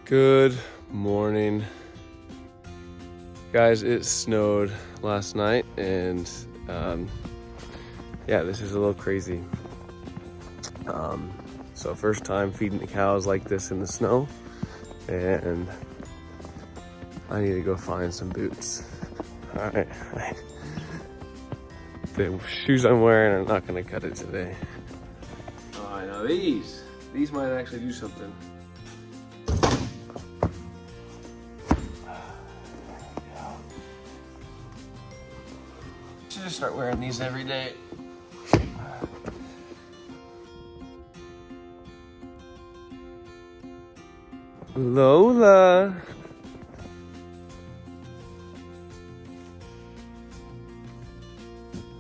Good morning. Guys, it snowed last night and yeah, this is a little crazy. So first time feeding the cows like this in the snow, and I need to go find some boots. All right. The shoes I'm wearing are not gonna cut it today. Oh, I know these might actually do something. Should just start wearing these every day. Lola.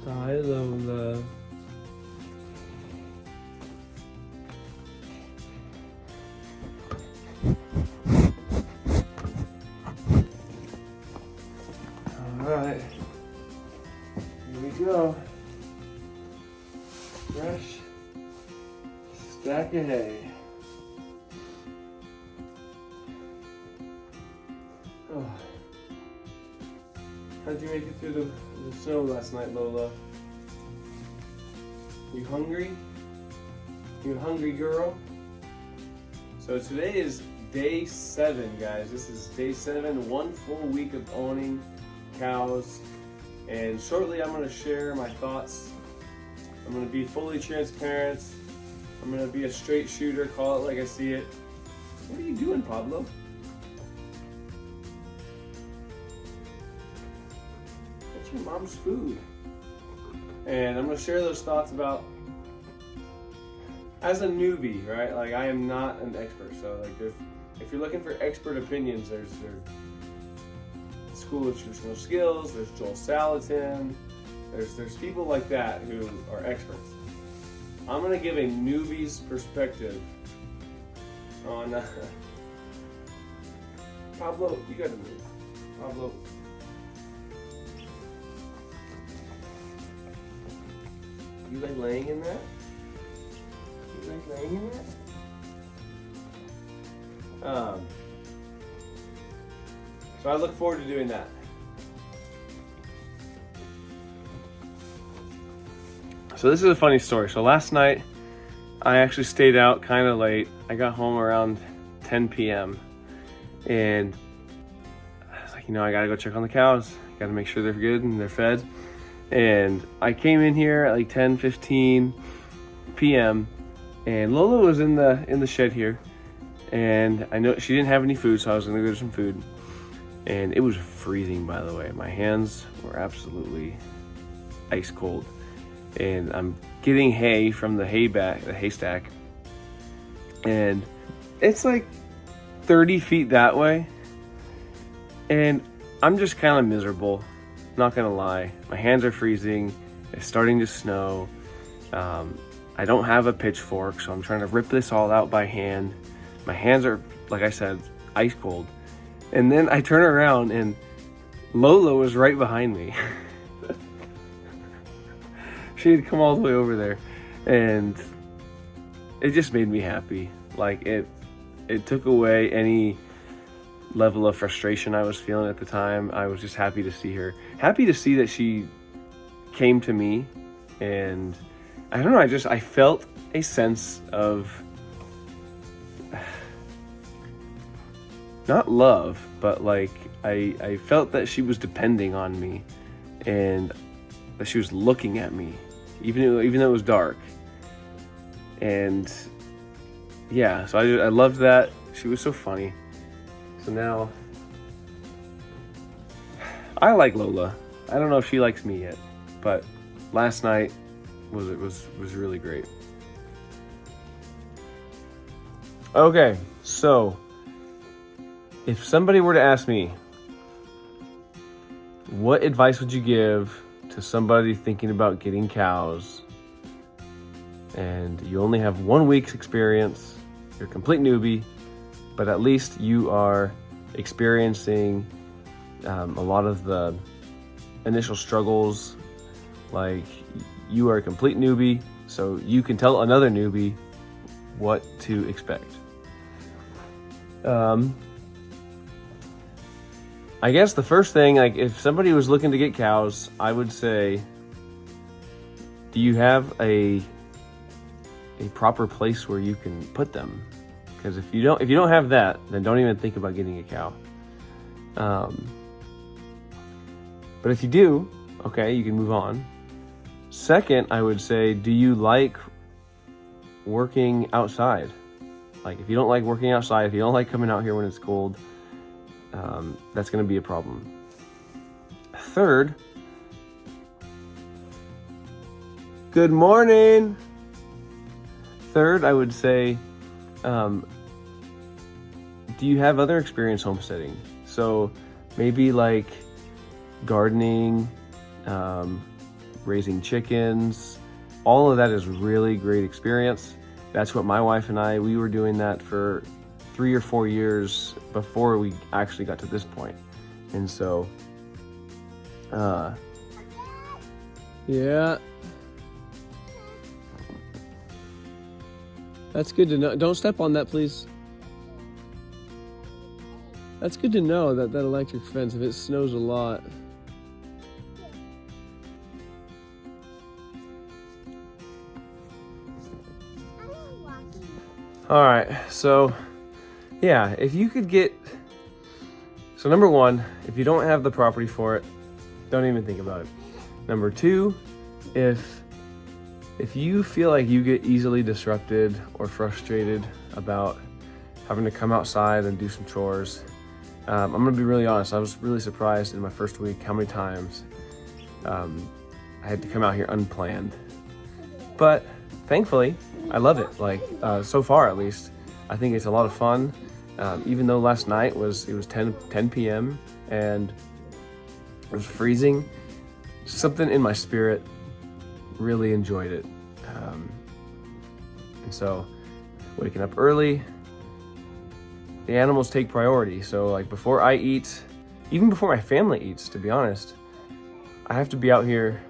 Hi, Lola. All right. Here we go. Fresh stack of hay. Oh. How'd you make it through the snow last night, Lola? You hungry? You hungry, girl? So today is day 7, guys. This is day 7, 1 full week of owning cows. And shortly I'm gonna share my thoughts. I'm gonna be fully transparent. I'm gonna be a straight shooter, call it like I see it. What are you doing, Pablo? That's your mom's food. And I'm gonna share those thoughts about, as a newbie, right? Like, I am not an expert, so like if you're looking for expert opinions, there's School of Traditional Skills, there's Joel Salatin, there's people like that who are experts. I'm gonna give a newbie's perspective on Pablo, you gotta move. Pablo. You like laying in that? You like laying in that? So I look forward to doing that. So this is a funny story. So last night, I actually stayed out kind of late. I got home around 10 p.m. And I was like, I gotta go check on the cows. Gotta make sure they're good and they're fed. And I came in here at like 10:15 p.m. and Lola was in the shed here. And I know she didn't have any food, so I was gonna go get some food. And it was freezing, by the way. My hands were absolutely ice cold. And I'm getting hay from the haystack. And it's like 30 feet that way. And I'm just kind of miserable, not gonna lie. My hands are freezing, it's starting to snow. I don't have a pitchfork, so I'm trying to rip this all out by hand. My hands are, like I said, ice cold. And then I turn around and Lola was right behind me. She had come all the way over there, and it just made me happy. Like it took away any level of frustration I was feeling at the time. I was just happy to see her. Happy to see that she came to me, and I don't know, I felt a sense of not love, but like I felt that she was depending on me and that she was looking at me, even though it was dark. And yeah, so I loved that. She was so funny. So now I like Lola. I don't know if she likes me yet, but last night was really great. Okay, so if somebody were to ask me, what advice would you give to somebody thinking about getting cows, and you only have 1 week's experience, you're a complete newbie, but at least you are experiencing a lot of the initial struggles. Like, you are a complete newbie, so you can tell another newbie what to expect. I guess the first thing, like if somebody was looking to get cows, I would say, do you have a proper place where you can put them? Because if you don't have that, then don't even think about getting a cow. But if you do, okay, you can move on. Second, I would say, do you like working outside? Like if you don't like working outside, if you don't like coming out here when it's cold, that's going to be a problem. Third, good morning. Third, I would say, do you have other experience homesteading? So maybe like gardening, raising chickens, all of that is really great experience. That's what my wife and we were doing that for 3 or 4 years before we actually got to this point. And so, yeah. That's good to know. Don't step on that, please. That's good to know, that electric fence, if it snows a lot. All right, so yeah, if you could get, so number one, if you don't have the property for it, don't even think about it. Number two, if you feel like you get easily disrupted or frustrated about having to come outside and do some chores, I'm gonna be really honest, I was really surprised in my first week how many times I had to come out here unplanned. But thankfully, I love it. Like so far at least, I think it's a lot of fun. Even though last night it was 10 p.m. and it was freezing, something in my spirit really enjoyed it. And so waking up early, the animals take priority. So like before I eat, even before my family eats, to be honest, I have to be out here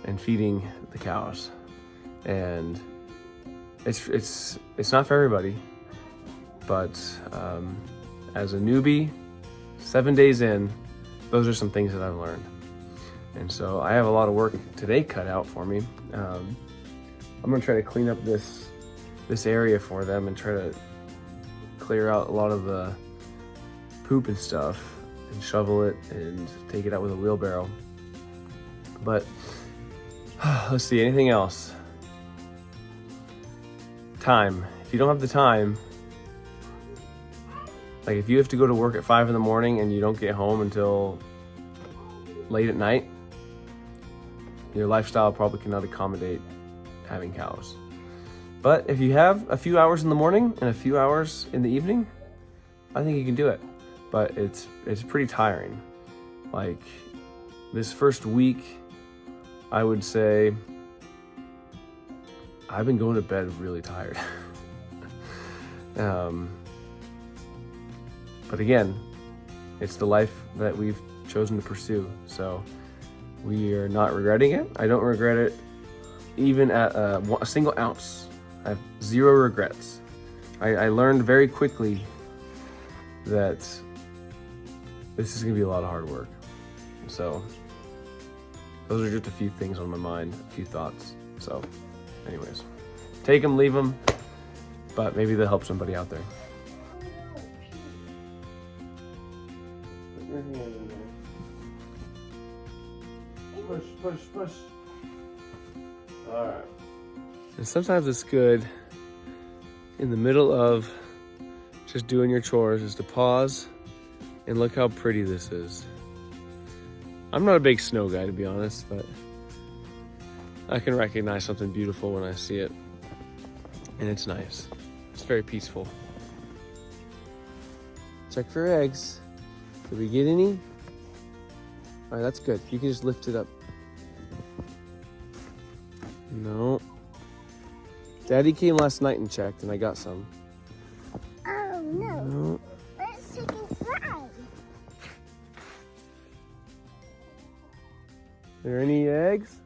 and feeding the cows. And it's not for everybody, but as a newbie, 7 days in, those are some things that I've learned. And so I have a lot of work today cut out for me. I'm gonna try to clean up this area for them and try to clear out a lot of the poop and stuff and shovel it and take it out with a wheelbarrow. But let's see, anything else? Time. If you don't have the time, like if you have to go to work at 5 in the morning and you don't get home until late at night, your lifestyle probably cannot accommodate having cows. But if you have a few hours in the morning and a few hours in the evening, I think you can do it. But it's pretty tiring. Like this first week, I would say I've been going to bed really tired. But again, it's the life that we've chosen to pursue. So we are not regretting it. I don't regret it even at a single ounce. I have zero regrets. I learned very quickly that this is gonna be a lot of hard work. So those are just a few things on my mind, a few thoughts. So anyways, take them, leave them, but maybe they'll help somebody out there. Put your hand in there. Push, push, push. All right. And sometimes it's good in the middle of just doing your chores is to pause and look how pretty this is. I'm not a big snow guy, to be honest, but I can recognize something beautiful when I see it. And it's nice. It's very peaceful. Check for eggs. Did we get any? All right, that's good. You can just lift it up. No. Daddy came last night and checked, and I got some. Oh, no. Let's take a fly. Are there any eggs?